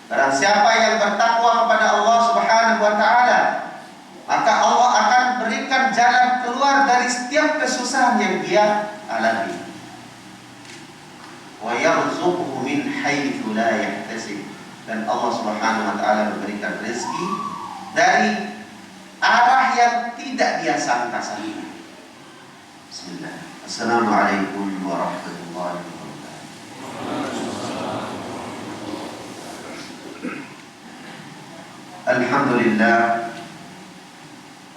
Barang siapa yang bertakwa kepada Allah Subhanahu wa taala, maka Allah akan berikan jalan keluar dari setiap kesusahan yang dia alami. Wa yarzuquhu min haitsu la yahtasib. Dan Allah Subhanahu wa taala memberikan rezeki dari arah yang tidak dia sangka-sangka. Bismillah. Assalamualaikum warahmatullahi wabarakatuh. Alhamdulillah.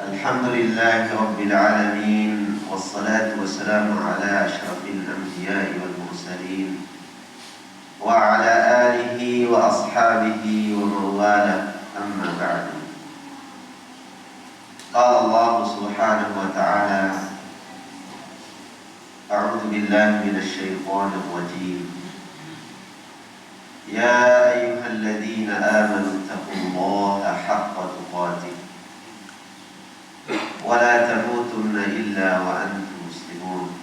Alhamdulillahi rabbil alamin. Wassalatu wassalamu ala asyrafil anbiya'i wal mursalin wa ala alihi wa ashabihi wa mawala. Amma ba'du. Qala Allah subhanahu wa ta'ala, a'udzu billahi minasy syaithanir rajim. Ya ayyuhalladzina amanu taqullaha haqqa tuqatih wa la tamutunna illa wa antum muslimun.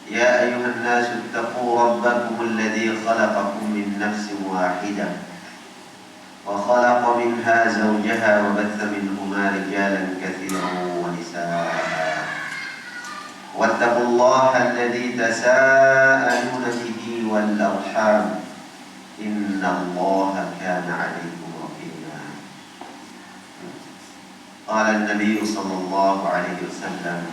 Ya ayyuhan nasu ittaqu rabbakum alladzi khalaqakum min nafsin wahidah wa khalaqa minha zawjaha wa batha minhuma rijalan katsiran wa nisaa'a wattaqullaha alladzi tasaaluna bihi wal arham innallaha kana 'alaykum raqiba. Qala an-nabiy sallallahu alaihi wasallam,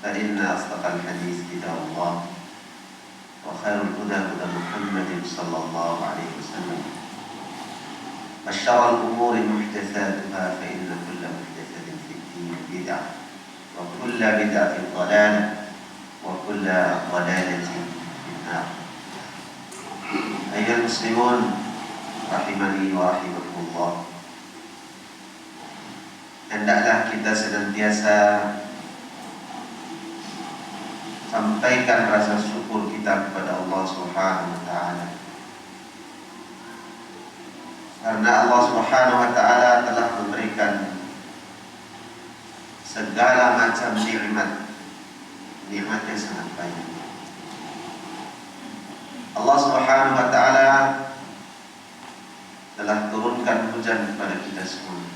fa inna asdaqal hadits kitabullah wa khairul huda huda Muhammadin sallallahu alaihi wasallam wa syarrul umuri muhdatsatuha fa inna kulla muhdatsatin fid din bid'ah wa kulla bid'atin dhalalah wa kulla dhalalatin finnar. Ayyuhal muslimun rahimani wa rahimakumullah, hendaklah kita senantiasa sampaikan rasa syukur kita kepada Allah Subhanahu wa taala, karena Allah Subhanahu wa taala telah memberikan segala macam nikmat yang sangat banyak. Allah Subhanahu wa taala telah turunkan hujan kepada kita semua.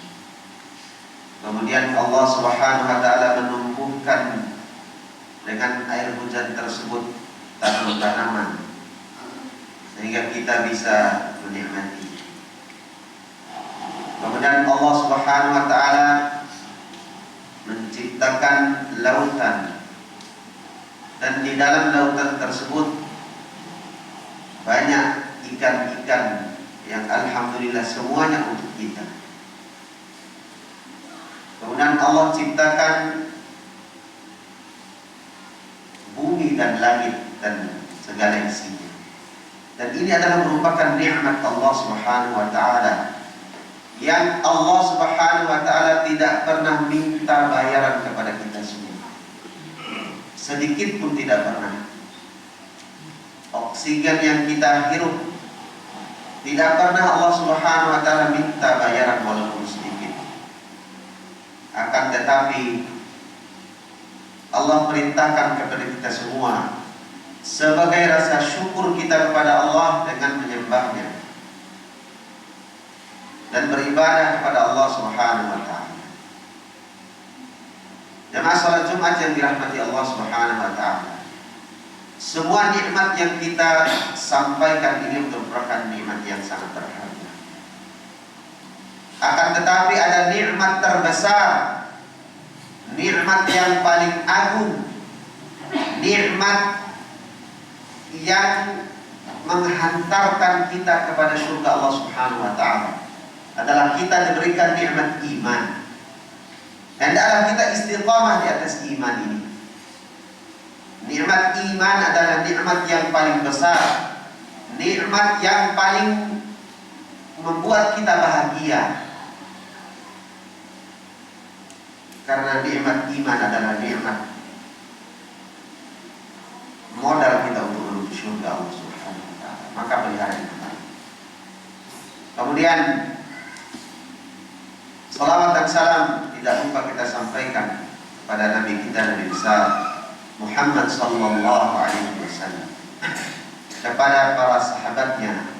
Kemudian Allah Subhanahu wa taala menumbuhkan dengan air hujan tersebut tanaman-tanaman sehingga kita bisa menikmati. Kemudian Allah Subhanahu wa taala menciptakan lautan, dan di dalam lautan tersebut banyak ikan-ikan yang alhamdulillah semuanya untuk kita. Kemudian Allah ciptakan bumi dan langit dan segala isinya. Dan ini adalah merupakan nikmat Allah Subhanahu wa taala yang Allah Subhanahu wa taala tidak pernah minta bayaran kepada kita semua. Sedikit pun tidak pernah. Oksigen yang kita hirup tidak pernah Allah Subhanahu wa taala minta bayaran walaupun sedikit. Akan tetapi Allah perintahkan kepada kita semua sebagai rasa syukur kita kepada Allah dengan menyembahnya dan beribadah kepada Allah Subhanahu wa taala. Jemaah salat Jumat yang dirahmati Allah Subhanahu wa taala, semua nikmat yang kita sampaikan ini merupakan nikmat yang sangat berharga. Akan tetapi ada nikmat terbesar, nikmat yang paling agung, nikmat yang menghantarkan kita kepada surga Allah Subhanahu wa taala adalah kita diberikan nikmat iman. Hendaklah kita istiqamah di atas iman ini. Nikmat iman adalah nikmat yang paling besar, nikmat yang paling membuat kita bahagia. Karena nikmat iman adalah nikmat modal kita untuk menuju surga Allah Subhanahu wa taala. Maka pelihara itu. Kemudian salawat dan salam tidak lupa kita sampaikan kepada Nabi kita, Nabi besar Muhammad sallallahu alaihi wasallam. kepada para sahabatnya,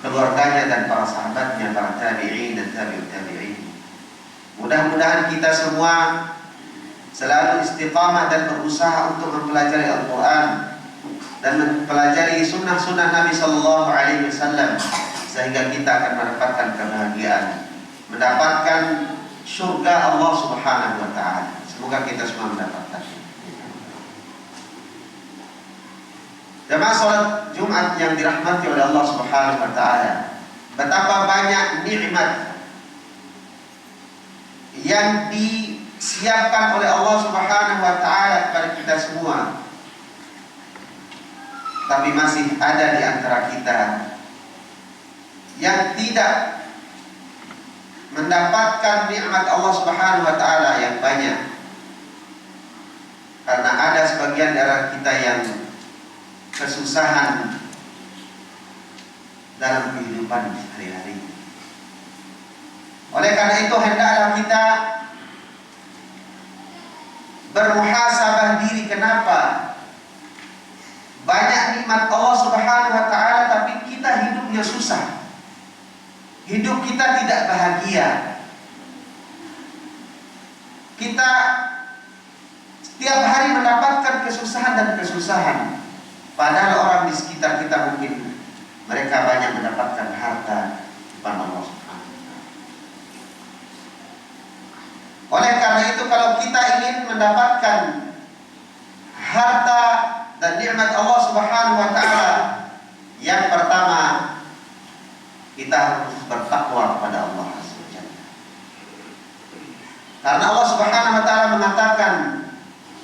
keluarganya dan para sahabatnya, para tabi'in dan tabi'ut tabi'in. Mudah-mudahan kita semua selalu istiqamah dan berusaha untuk mempelajari Al-Quran dan mempelajari sunnah-sunnah Nabi Sallallahu Alaihi Wasallam, sehingga kita akan mendapatkan kebahagiaan, mendapatkan surga Allah Subhanahu Wa Taala. Semoga kita semua mendapatkan. Jemaah salat Jumat yang dirahmati oleh Allah Subhanahu Wa Taala, betapa banyak nikmat yang disiapkan oleh Allah Subhanahu Wa Taala kepada kita semua. Tapi masih ada di antara kita yang tidak mendapatkan nikmat Allah Subhanahu Wa Taala yang banyak, karena ada sebagian dari kita yang kesusahan dalam kehidupan sehari-hari. Oleh karena itu hendaklah kita bermuhasabah diri, kenapa banyak nikmat Allah Subhanahu Wa Taala tapi kita hidupnya susah, hidup kita tidak bahagia. Kita setiap hari mendapatkan kesusahan dan kesusahan, padahal orang di sekitar kita mungkin mereka banyak mendapatkan harta depan Allah Subhanahu Wa Taala. Oleh karena itu kalau kita ingin mendapatkan harta dan nikmat Allah Subhanahu Wa Taala, yang pertama kita harus bertakwa kepada Allah Azza wa Jalla. Karena Allah Subhanahu Wa Taala mengatakan,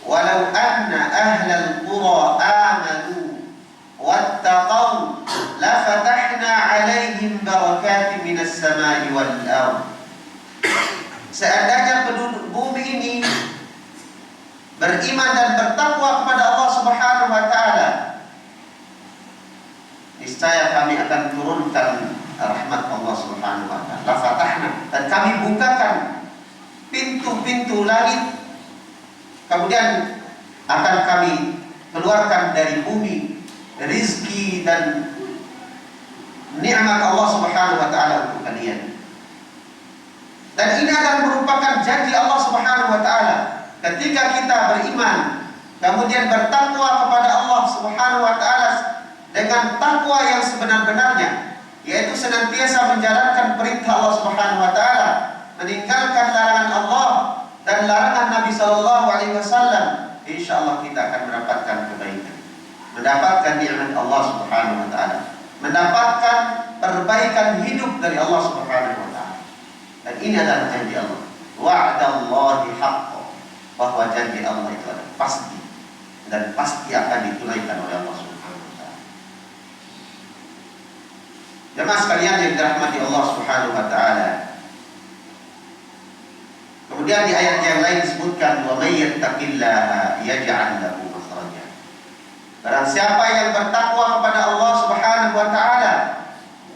walau anna ahlal qura amanu wattaqau la fatahna alaihim barakatin minas samai wal ardh. Seandainya penduduk bumi ini beriman dan bertakwa kepada Allah Subhanahu Wa Taala, niscaya kami akan turunkan rahmat Allah Subhanahu Wa Taala. La fatahna, dan kami bukakan pintu-pintu langit, kemudian akan kami keluarkan dari bumi rizki dan nikmat Allah Subhanahu Wa Taala untuk kalian. Dan ini adalah merupakan janji Allah Subhanahu Wa Taala. Ketika kita beriman, kemudian bertakwa kepada Allah Subhanahu Wa Taala dengan takwa yang sebenar-benarnya, yaitu senantiasa menjalankan perintah Allah Subhanahu Wa Taala, meninggalkan larangan Allah dan larangan Nabi Sallallahu Alaihi Wasallam, insya Allah kita akan mendapatkan kebaikan, mendapatkan nikmat Allah Subhanahu Wa Taala, mendapatkan perbaikan hidup dari Allah Subhanahu Wa Taala. Dan ini adalah janji Allah. Wa'dallahi haqqo, bahwa janji Allah itu adalah pasti dan pasti akan ditunaikan oleh Allah Subhanahu Wa Taala. Jemaah sekalian yang dirahmati Allah Subhanahu Wa Taala, kemudian di ayat yang lain disebutkan, wa may yattaqillaha yaj'al lahu makhraja. Barang siapa yang bertakwa kepada Allah Subhanahu Wa Taala,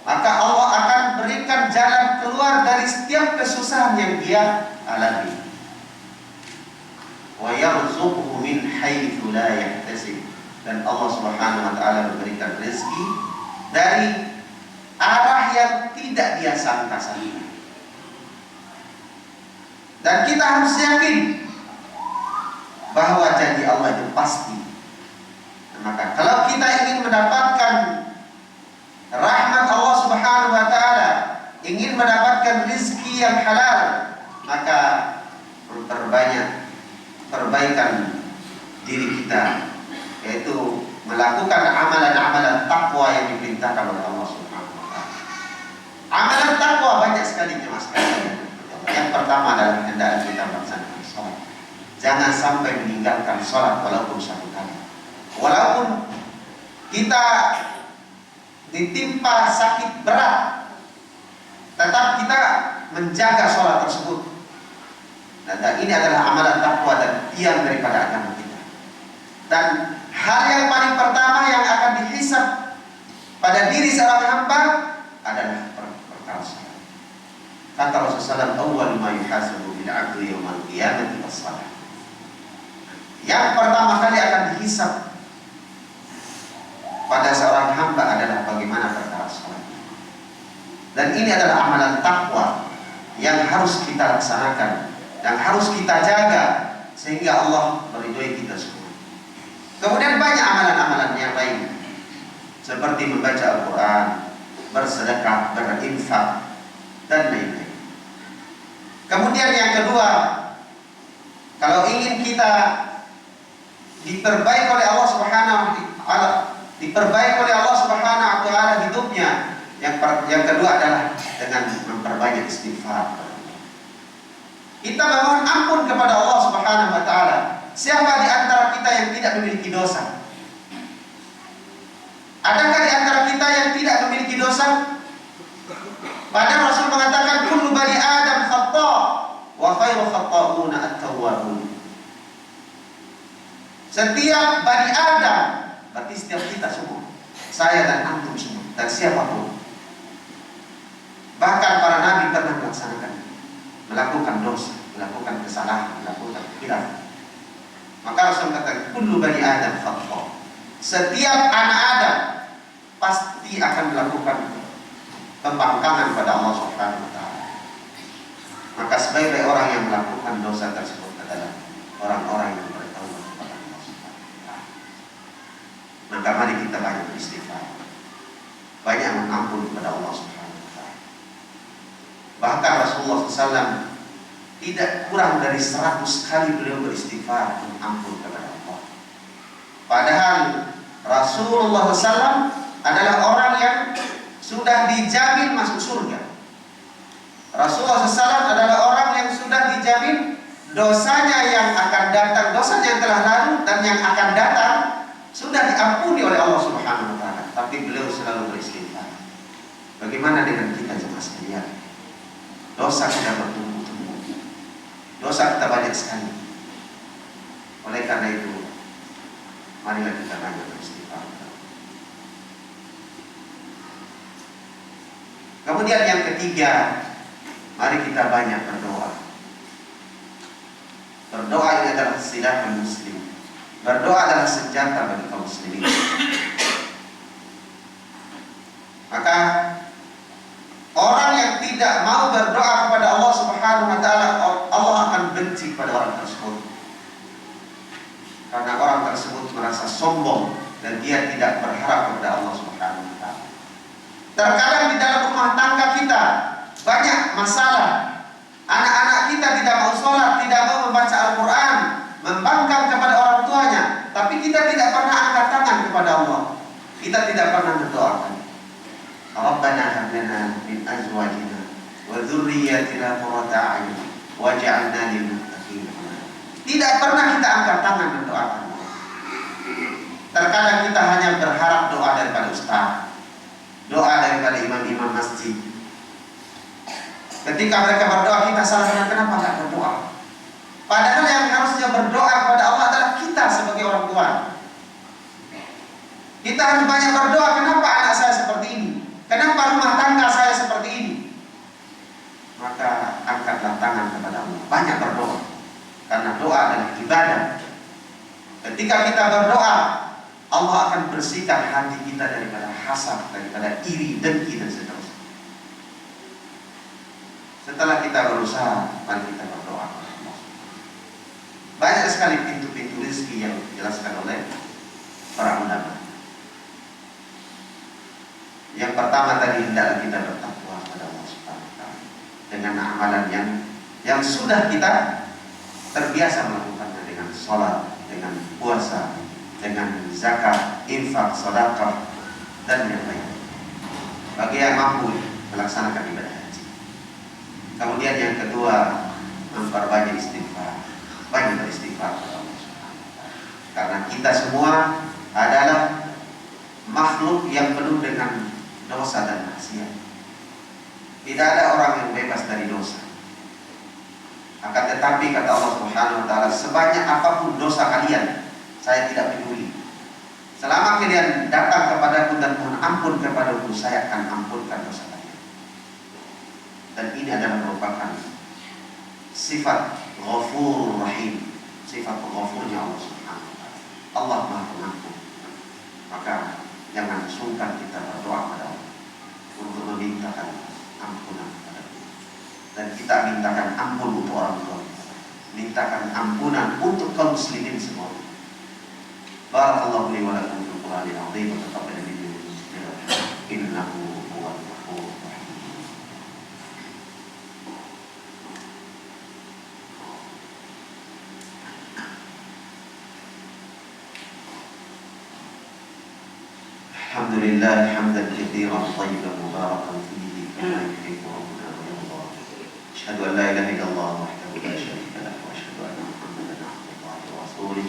maka Allah akan berikan jalan keluar dari setiap kesusahan yang dia alami. Wa yarzuquhu min haitsu la yahtasib, dan Allah Subhanahu Wa Taala memberikan rezeki dari arah yang tidak dia sangka-sangka. Dan kita harus yakin bahwa janji Allah itu pasti. Maka kalau kita ingin mendapatkan rahmat Allah Subhanahu Wa Taala, ingin mendapatkan rezeki yang halal, maka memperbanyak perbaikan diri kita, yaitu melakukan amalan-amalan takwa yang diperintahkan oleh Allah Subhanahu Wa Taala. Amalan takwa banyak sekali jemaah sekalian. Yang pertama adalah hendaknya kita melaksanakan sholat. Jangan sampai meninggalkan sholat walaupun satu kali. Walaupun kita ditimpa sakit berat, tetap kita menjaga sholat tersebut. Dan ini adalah amalan takwa dan tiang daripada agama kita. Dan hal yang paling pertama yang akan dihisab pada diri seorang hamba adalah perkara sholat. Kata Rasulullah, awwal ma yuhasabu bil 'abdi yaumil qiyamati as-shalah. Yang pertama kali akan dihisab pada seorang hamba adalah bagaimana perkara sholat. Dan ini adalah amalan takwa yang harus kita laksanakan, yang harus kita jaga sehingga Allah meridhoi kita semua. Kemudian banyak amalan-amalan yang lain seperti membaca Al-Quran, bersedekah, berinfak, dan lain-lain. Kemudian yang kedua, kalau ingin kita diperbaiki oleh Allah Subhanahu wa taala hidupnya, yang kedua adalah dengan memperbanyak istighfar. Kita memohon ampun kepada Allah Subhanahu wa taala. Siapa di antara kita yang tidak memiliki dosa? Adakah di antara kita yang tidak memiliki dosa? Padahal Rasul mengatakan kullu bani Adam khata' wa khairu khata'una at-tawwabun. Setiap bani Adam, berarti setiap kita semua, saya dan antum semua, dan siapapun. Bahkan para nabi pernah melakukan dosa, melakukan kesalahan, melakukan khilaf. Maka Rasul katakan kullu bani Adam khata'. Setiap anak Adam pasti akan melakukan pembangkangan pada Allah Subhanahu wa taala. Maka sebaik-baik orang yang melakukan dosa tersebut adalah orang-orang yang bertaubat kepada Allah Subhanahu wa taala. Maka mari kita banyak beristighfar, banyak mengampun kepada Allah Subhanahu wa taala. Bahkan Rasulullah SAW tidak kurang dari 100 kali beliau beristighfar mengampun kepada Allah. Padahal Rasulullah SAW adalah orang yang sudah dijamin masuk surga. Rasulullah SAW adalah orang yang sudah dijamin dosanya yang akan datang, dosanya yang telah lalu dan yang akan datang sudah diampuni oleh Allah Subhanahu wa taala. Tapi beliau selalu beristighfar. Bagaimana dengan kita jemaah sekalian? Dosa kita bertumbuh-tumbuh. Dosa kita banyak sekali. Oleh karena itu, marilah kita banyak beristighfar. Kemudian yang ketiga, mari kita banyak berdoa. Berdoa ini adalah silakan muslim. Berdoa adalah senjata bagi kaum muslimin. Maka orang yang tidak mau berdoa kepada Allah Subhanahu wa taala, Allah akan benci pada orang tersebut. Karena orang tersebut merasa sombong dan dia tidak berharap kepada Allah Subhanahu wa taala. Terkadang di dalam rumah tangga kita banyak masalah. Anak-anak kita tidak mau sholat, tidak mau membaca Al-Quran, membangkang kepada orang tuanya, tapi kita tidak pernah angkat tangan kepada Allah. Kita tidak pernah berdoakan. Rabbana hab lana min azwajina wa dzurriyyatina qurrata a'yun waj'alna lil muttaqin. Tidak pernah kita angkat tangan mendoakan. Terkadang kita hanya berharap doa daripada ustaz, doa daripada imam-imam masjid. Ketika mereka berdoa kita salahkan, kenapa tidak berdoa? Padahal yang harusnya berdoa kepada Allah adalah kita sebagai orang tua. Kita harus banyak berdoa. Kenapa anak saya seperti ini? Kenapa rumah tangga saya seperti ini? Maka angkatlah tangan kepada Allah. Banyak berdoa. Karena doa adalah ibadah. Ketika kita berdoa, Allah akan bersihkan hati kita daripada hasad, daripada iri, dengki, dan seterusnya. Setelah kita berusaha, mari kita berdoa. Banyak sekali pintu-pintu rezeki yang dijelaskan oleh para ulama. Yang pertama tadi, hendaklah kita bertakwa kepada Allah Subhanahu wa taala dengan amalan yang sudah kita terbiasa melakukannya, dengan sholat, dengan puasa, dengan zakat, infak, sedekah, dan yang lain. Bagi yang mampu melaksanakan ibadah haji. Kemudian yang kedua, memperbanyak istighfar. Banyak beristighfar kepada Allah Subhanahu wa taala. Karena kita semua adalah makhluk yang penuh dengan dosa dan maksiat. Tidak ada orang yang bebas dari dosa. Akan tetapi kata Allah Subhanahu wa taala, sebanyak apapun dosa kalian, saya tidak peduli. Selama kalian datang kepadaku dan mohon ampun kepadaku, saya akan ampunkan dosa kalian. Dan ini adalah merupakan sifat Ghafur Rahim, sifat Ghafurnya Allah Subhanahu wa taala. Allah Maha Pengampun. Maka Jangan sungkan kita berdoa pada Allah untuk memintakan ampunan kepada kita. Dan kita mintakan ampun untuk orang tua kita. Mintakan ampunan untuk kaum muslimin semua. Barakallahu li wa lakum fil Qur'anil 'azim wa taqabbal minni wa minkum innahu huwal ghafurur rahim. Alhamdulillah hamdan katsiran thayyiban mubarakan fihi kama yuhibbu rabbuna wa yarda. Asyhadu an la ilaha illallah wahdahu la syarika lahu wa asyhadu anna Muhammadan 'abduhu wa rasuluh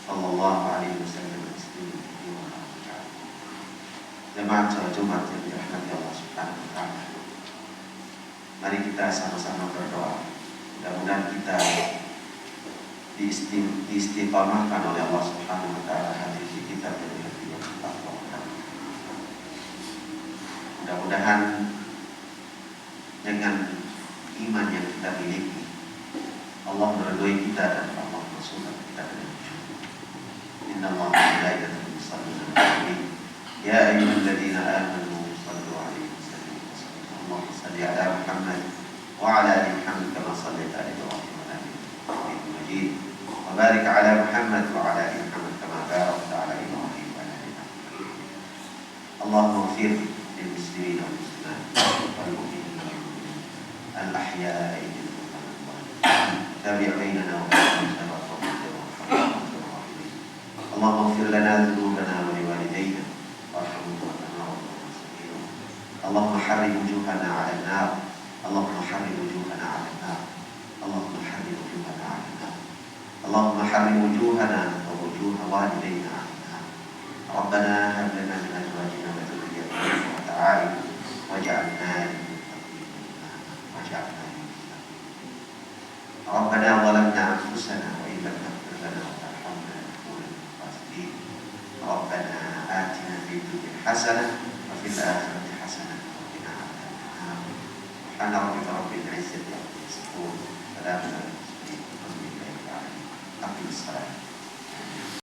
sallallahu alaihi wasallam. Jemaat salat Jumat yang dirahmati Allah Subhanahu wa taala. Mari kita sama-sama berdoa. Mudah-mudahan kita diistiqamahkan oleh Allah Subhanahu wa taala hati kita menjadi hati yang bertakwa. Mudah-mudahan dengan iman yang kita miliki, Allah meridhoi kita dan Allah masukkan kita ke dalam surga. Innallaha wa malaikatahu yusholluna 'alan nabi ya ayyuhalladzina amanu shallu 'alaihi wa sallimu taslima. Allahumma shalli 'ala Muhammad wa 'ala ali Muhammad kama shallaita 'ala Ibrahim wa 'ala ali Ibrahim Innaka Majid. Wa barik 'ala Muhammad wa 'ala ali Muhammad kama barakta 'ala Ibrahim wa 'ala ali Ibrahim. Allahumma ighfir للمسلمين والمسلمات والمؤمنين والمؤمنات الأحياء منهم والأموات تابع بيننا وبينهم شر اللهم اغفر لنا ذنوبنا ولوالدينا وارحمهما كما ربنا صغيرا. اللهم حرم وجوهنا على النار. اللهم حرم وجوهنا على النار. اللهم حرم وجوهنا على النار. اللهم حرم وجوهنا ووجوه والدينا على النار. ربنا هب لنا من أزواجنا وذرياتنا قرة أعين واجعلنا للمتقين إماما واجعلنا للمتقين. ربنا ظلمنا أنفسنا وإن لم تغفر لنا وترحمنا لنكون من الخاسرين. ربنا آتنا في الدنيا حسنة وفي الآخرة حسنة وقنا عذاب النار. سبحان ربك رب العزة عما يصفون. سلام على المرسلين والحمد لله رب العالمين. أقم الصلاة.